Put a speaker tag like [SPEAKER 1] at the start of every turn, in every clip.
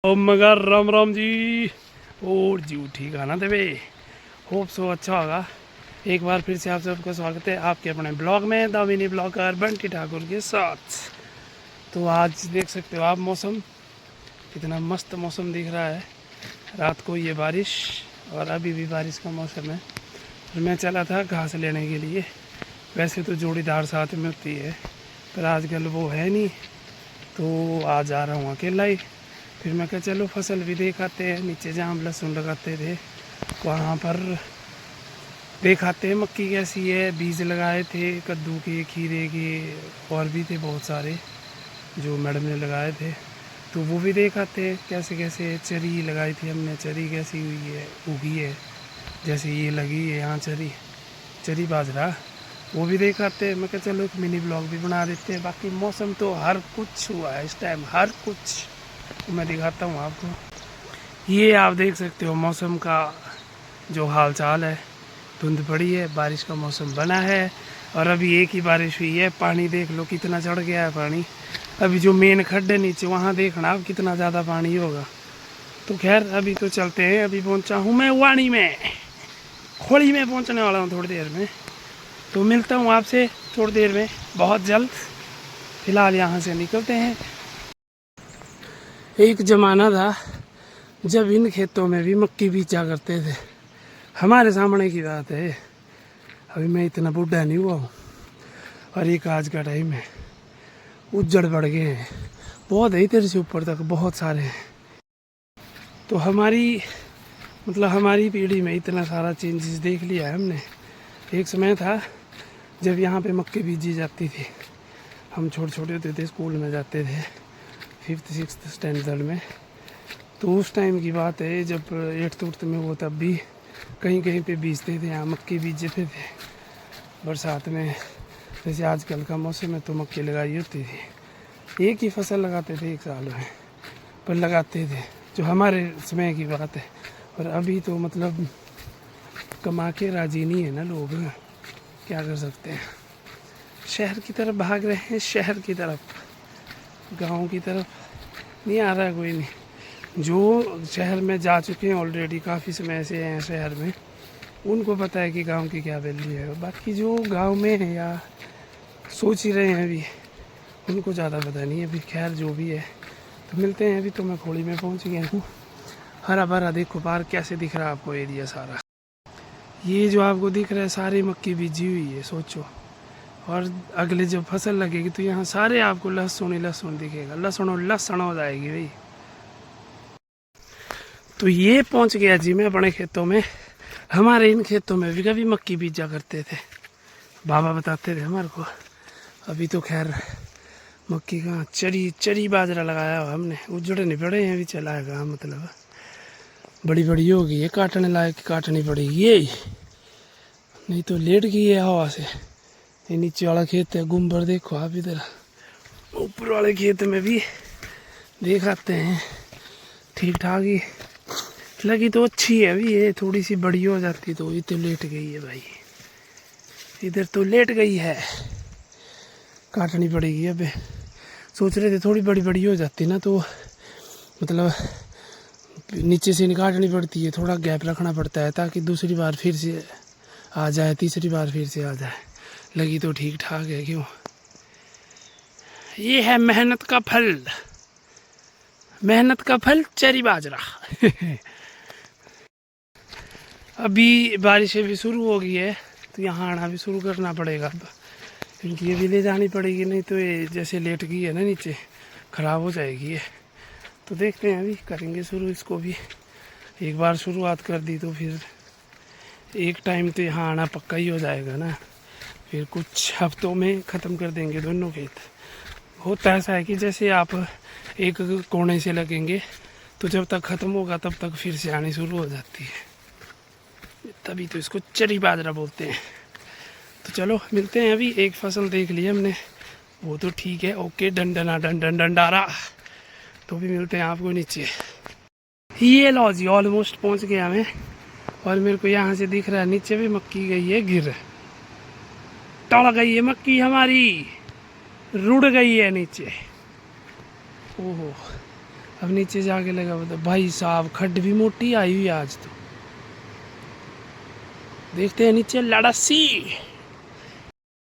[SPEAKER 1] ओ मगर राम राम जी। और जी ठीक है ना देवे। होप सो अच्छा होगा। एक बार फिर से आप सबका स्वागत है आपके अपने ब्लॉग में, दामिनी ब्लॉगर बंटी ठाकुर के साथ। तो आज देख सकते हो आप मौसम, कितना मस्त मौसम दिख रहा है। रात को ये बारिश और अभी भी बारिश का मौसम है। और मैं चला था घास लेने के लिए। वैसे तो जोड़ीदार साथ में होती है, पर आजकल वो है नहीं, तो आज आ रहा हूँ अकेला ही। फिर मैं कहा चलो फसल भी देखाते हैं, नीचे जहाँ हम लहसुन लगाते थे वहाँ पर देखाते हैं मक्की कैसी है। बीज लगाए थे कद्दू के, खीरे के, और भी थे बहुत सारे जो मैडम ने लगाए थे, तो वो भी देखाते हैं कैसे कैसे। चरी लगाई थी हमने, चरी कैसी हुई है, उगी है। जैसे ये लगी है यहाँ चरी, चरी बाजरा, वो भी देखाते हैं। मैं कहा चलो एक मिनी ब्लॉग भी बना देते हैं। बाकी मौसम तो हर कुछ हुआ है इस टाइम, हर कुछ तो मैं दिखाता हूँ आपको। ये आप देख सकते हो मौसम का जो हाल चाल है। धुंध पड़ी है, बारिश का मौसम बना है, और अभी एक ही बारिश हुई है। पानी देख लो कितना चढ़ गया है पानी। अभी जो मेन खड्डे नीचे वहाँ देखना अब कितना ज़्यादा पानी होगा। तो खैर अभी तो चलते हैं। अभी पहुँचा हूँ मैं वाणी में, खोड़ी में पहुँचने वाला हूँ थोड़ी देर में। तो मिलता हूँ आपसे थोड़ी देर में, बहुत जल्द। फिलहाल यहाँ से निकलते हैं। एक ज़माना था जब इन खेतों में भी मक्की बीजा करते थे, हमारे सामने की बात है। अभी मैं इतना बूढ़ा नहीं हुआ हूँ, और एक आज का टाइम है, उज्जड़ बढ़ गए हैं बहुत है, इधर से ऊपर तक बहुत सारे हैं। तो हमारी पीढ़ी में इतना सारा चेंजेस देख लिया है हमने। एक समय था जब यहाँ पे मक्की बीजी जाती थी, हम छोटे छोटे होते थे, स्कूल में जाते थे 5th 6th स्टैंडर्ड में। तो उस टाइम की बात है जब 8th में वो, तब भी कहीं कहीं पे बीजते थे, यहाँ मक्की बीजते थे बरसात में। जैसे आजकल का मौसम है तो मक्की लगाई होती थी, एक ही फसल लगाते थे एक साल में, पर लगाते थे, जो हमारे समय की बात है। और अभी तो मतलब कमा के राजी नहीं है ना लोग, क्या कर सकते हैं। शहर की तरफ भाग रहे हैं, शहर की तरफ, गांव की तरफ नहीं आ रहा कोई नहीं। जो शहर में जा चुके हैं ऑलरेडी, काफ़ी समय से हैं शहर में, उनको पता है कि गांव की क्या वैल्यू है। बाकी जो गांव में है या सोच ही रहे हैं अभी, उनको ज़्यादा पता नहीं है। अभी खैर जो भी है, तो मिलते हैं। अभी तो मैं खोड़ी में पहुंच गया हूँ। हरा भरा देखो पार्क कैसे दिख रहा है आपको, एरिया सारा। ये जो आपको दिख रहा है सारी मक्की बीजी हुई है, सोचो। और अगले जब फसल लगेगी तो यहाँ सारे आपको लहसुन ही लहसुन दिखेगा, लहसुन और लहसुन हो जाएगी भाई। तो ये पहुँच गया जी मैं अपने खेतों में। हमारे इन खेतों में भी कभी मक्की बीजा करते थे, बाबा बताते थे हमारे को। अभी तो खैर मक्की का चरी चरी बाजरा लगाया हुआ हमने, उजड़े नहीं पड़े हैं, अभी चलाएगा मतलब बड़ी बड़ी होगी ये, काटने लायक काटनी पड़ेगी ये, नहीं तो लेट गई है हवा से। ये नीचे वाला खेत है गुम्बर, देखो आप इधर। ऊपर वाले खेत में भी देखाते हैं, ठीक ठाक ही लगी तो अच्छी है। अभी ये थोड़ी सी बड़ी हो जाती तो ये तो लेट गई है भाई, इधर तो लेट गई है, काटनी पड़ेगी। अब सोच रहे थे थोड़ी बड़ी बड़ी हो जाती ना, तो मतलब नीचे से नहीं काटनी पड़ती है, थोड़ा गैप रखना पड़ता है ताकि दूसरी बार फिर से आ जाए, तीसरी बार फिर से आ जाए। लगी तो ठीक ठाक है, क्यों। ये है मेहनत का फल, मेहनत का फल चरी बाजरा। अभी बारिशें भी शुरू हो गई है, तो यहाँ आना भी शुरू करना पड़ेगा अब, क्योंकि ये भी ले जानी पड़ेगी, नहीं तो ये जैसे लेट गई है ना नीचे, ख़राब हो जाएगी ये। तो देखते हैं, अभी करेंगे शुरू इसको भी। एक बार शुरुआत कर दी तो फिर एक टाइम तो यहाँ आना पक्का ही हो जाएगा ना। फिर कुछ हफ्तों में ख़त्म कर देंगे दोनों खेत। होता ऐसा है कि जैसे आप एक कोने से लगेंगे तो जब तक ख़त्म होगा तब तक फिर से आनी शुरू हो जाती है, तभी तो इसको चरी बाजरा बोलते हैं। तो चलो मिलते हैं। अभी एक फसल देख ली हमने, वो तो ठीक है, ओके, डंडना डंडन डंडारा। तो भी मिलते हैं आपको नीचे। ये लो जी, ऑलमोस्ट पहुंच गया मैं, और मेरे को यहाँ से दिख रहा है नीचे भी मक्की गई है गिर, टड़ गई है मक्की हमारी, रुड़ गई है नीचे। ओहो, अब नीचे जाके लगा बता भाई साहब, खड्ड भी मोटी आई हुई आज तो। देखते हैं नीचे लड़ासी,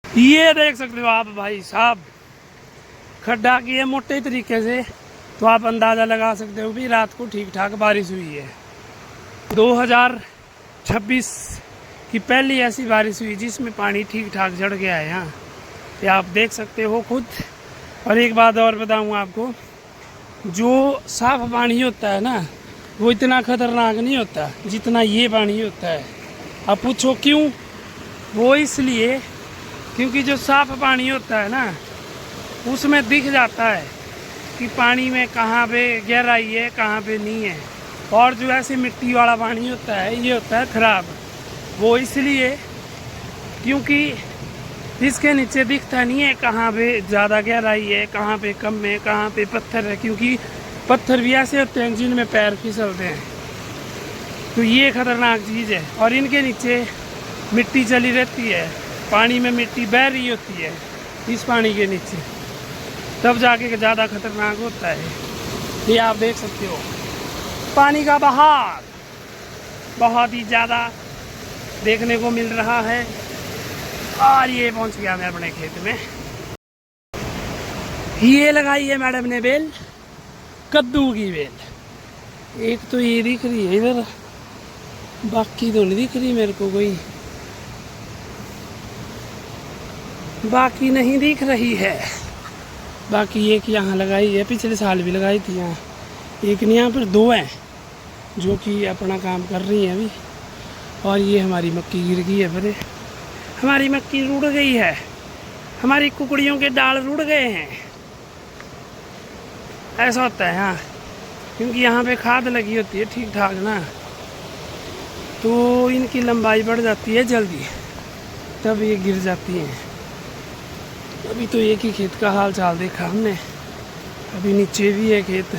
[SPEAKER 1] ये देख सकते हो आप भाई साहब, खड्डा किए मोटे तरीके से। तो आप अंदाज़ा लगा सकते हो कि रात को ठीक ठाक बारिश हुई है। 2026 की पहली ऐसी बारिश हुई जिसमें पानी ठीक ठाक चढ़ गया है यहाँ, ये आप देख सकते हो खुद। और एक बात और बताऊँ आपको, जो साफ पानी होता है ना, वो इतना खतरनाक नहीं होता जितना ये पानी होता है। अब पूछो क्यों? वो इसलिए क्योंकि जो साफ पानी होता है ना, उसमें दिख जाता है कि पानी में कहाँ पे गहराई है, कहाँ पे नहीं है। और जो ऐसे मिट्टी वाला पानी होता है, ये होता है ख़राब। वो इसलिए क्योंकि इसके नीचे दिखता नहीं है कहाँ पे ज़्यादा गहराई है, कहाँ पे कम है, कहाँ पे पत्थर है। क्योंकि पत्थर भी ऐसे होते हैं जिनमें पैर फिसलते हैं, तो ये खतरनाक चीज़ है। और इनके नीचे मिट्टी चली रहती है, पानी में मिट्टी बह रही होती है इस पानी के नीचे, तब जाके ज़्यादा खतरनाक होता है। ये आप देख सकते हो पानी का बहाव बहुत ही ज़्यादा देखने को मिल रहा है। और ये पहुंच गया मैं अपने खेत में। ये लगाई है मैडम ने बेल, कद्दू की बेल। एक तो ये दिख रही है इधर, बाकी तो नहीं दिख रही मेरे को कोई, बाकी नहीं दिख रही है। बाकी एक यहाँ लगाई है, पिछले साल भी लगाई थी यहाँ। एक नहीं, यहाँ पर दो हैं जो कि अपना काम कर रही हैं अभी। और ये हमारी मक्की गिर गई है, बड़े हमारी मक्की रुड़ गई है, हमारी कुकड़ियों के डाल रुड़ गए हैं। ऐसा होता है यहाँ, क्योंकि यहाँ पे खाद लगी होती है ठीक ठाक ना, तो इनकी लंबाई बढ़ जाती है जल्दी, तब ये गिर जाती हैं। अभी तो एक ही खेत का हाल चाल देखा हमने, अभी नीचे भी है खेत।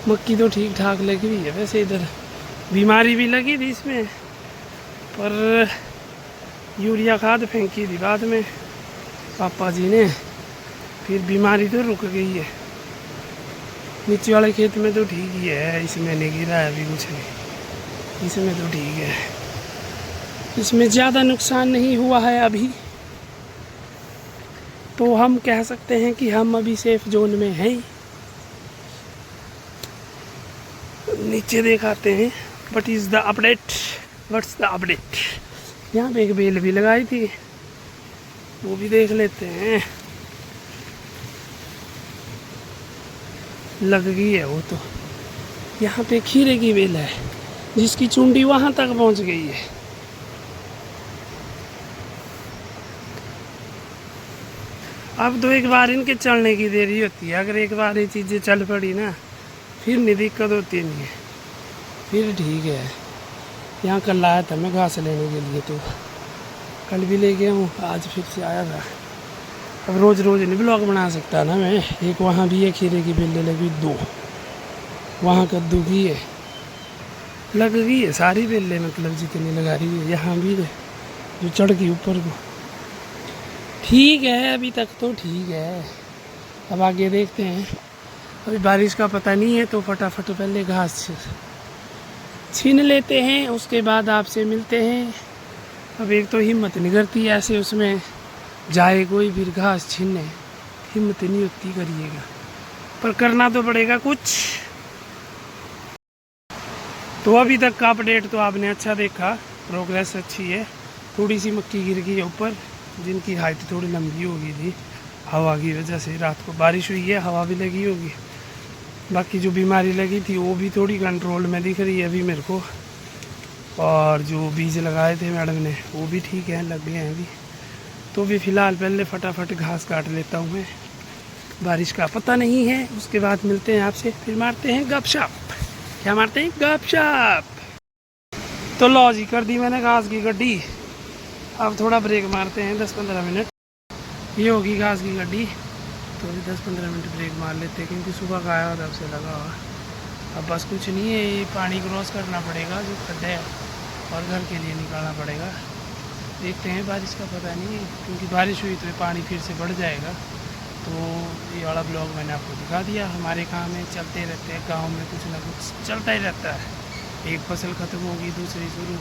[SPEAKER 1] मक्की तो ठीक ठाक लगी हुई है वैसे, इधर बीमारी भी लगी थी इसमें, पर यूरिया खाद फेंकी थी बाद में पापा जी ने, फिर बीमारी तो रुक गई है। नीचे वाले खेत में तो ठीक ही है, इसमें नहीं गिरा है अभी कुछ नहीं, इसमें तो ठीक है, इसमें ज़्यादा नुकसान नहीं हुआ है अभी। तो हम कह सकते हैं कि हम अभी सेफ जोन में हैं। नीचे दिखाते हैं what is the update, what's the update. यहाँ पे एक बेल भी लगाई थी, वो भी देख लेते हैं। लग गई है वो तो। यहाँ पे खीरे की बेल है जिसकी चुंडी वहाँ तक पहुँच गई है। अब तो एक बार इनके चलने की देरी होती है, अगर एक बार ये चीज़ें चल पड़ी ना, फिर नहीं दिक्कत होती नहीं है, फिर ठीक है। यहाँ कल लाया था मैं घास लेने के लिए, तो कल भी ले गया हूँ, आज फिर से आया था। अब रोज़ रोज़ नहीं ब्लॉग बना सकता ना मैं। एक वहाँ भी है खीरे की बेलें लगी, दो वहाँ कद्दू की है, लग गई है सारी बेलें, मतलब जितनी लगा रही है। यहाँ भी है जो चढ़ गई ऊपर को, ठीक है अभी तक तो ठीक है। अब आगे देखते हैं, अभी बारिश का पता नहीं है, तो फटाफट पहले घास छीन लेते हैं, उसके बाद आपसे मिलते हैं। अब एक तो हिम्मत नहीं करती ऐसे उसमें जाए कोई, फिर घास छीनने हिम्मत नहीं होती, करिएगा पर करना तो पड़ेगा कुछ। तो अभी तक का अपडेट तो आपने अच्छा देखा, प्रोग्रेस अच्छी है। थोड़ी सी मक्की गिर गई है ऊपर, जिनकी हाइट थोड़ी लंबी हो गई थी हवा की वजह से। रात को बारिश हुई है, हवा भी लगी होगी। बाकी जो बीमारी लगी थी वो भी थोड़ी कंट्रोल में दिख रही है अभी मेरे को। और जो बीज लगाए थे मैडम ने वो भी ठीक है, लग गए हैं अभी। तो भी फ़िलहाल पहले फटाफट घास काट लेता हूँ मैं, बारिश का पता नहीं है। उसके बाद मिलते हैं आपसे, फिर मारते हैं गपशप। क्या मारते हैं? गपशप। तो लो जी, कर दी मैंने घास की गड्डी। अब थोड़ा ब्रेक मारते हैं 10-15 मिनट। ये होगी घास की गड्डी, तो अभी 10-15 मिनट ब्रेक मार लेते हैं, क्योंकि सुबह का आया तब से लगा हुआ। अब बस कुछ नहीं है, ये पानी क्रॉस करना पड़ेगा जो खड्डे है, और घर के लिए निकालना पड़ेगा। देखते हैं, बारिश का पता नहीं है, क्योंकि बारिश हुई तो ये पानी फिर से बढ़ जाएगा। तो ये वाला ब्लॉग मैंने आपको दिखा दिया। हमारे काम में चलते रहते हैं, गांव में कुछ ना कुछ चलता ही रहता है। एक फसल ख़त्म होगी दूसरी शुरू,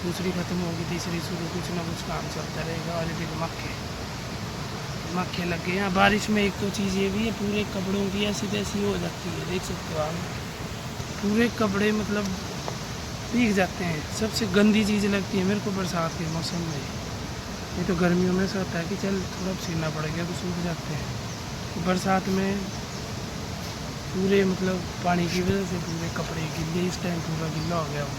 [SPEAKER 1] दूसरी ख़त्म होगी तीसरी शुरू, कुछ ना कुछ काम चलता रहेगा। और देखो मक्खे लग गए हैं बारिश में। एक तो चीज़ ये भी है, पूरे कपड़ों की ऐसी तैसी हो जाती है, देख सकते हो आप। पूरे कपड़े मतलब भीग जाते हैं। सबसे गंदी चीज़ लगती है मेरे को बरसात के मौसम में। ये तो गर्मियों में ऐसा होता है कि चल थोड़ा पसीना पड़ गया तो सूख जाते हैं, तो बरसात में पूरे मतलब पानी की वजह से पूरे कपड़े गिले, इस टाइम पूरा गिला हो गया हूँ।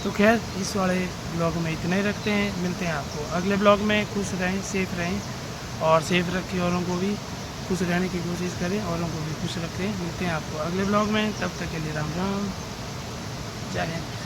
[SPEAKER 1] तो खैर इस वाले ब्लॉग में इतना ही रखते हैं। मिलते हैं आपको अगले ब्लॉग में। खुश रहें, सेफ रहें और सेफ रखें, औरों को भी खुश रहने की कोशिश करें, औरों को भी खुश रखें। मिलते हैं आपको अगले ब्लॉग में, तब तक के लिए राम राम, जय हिंद।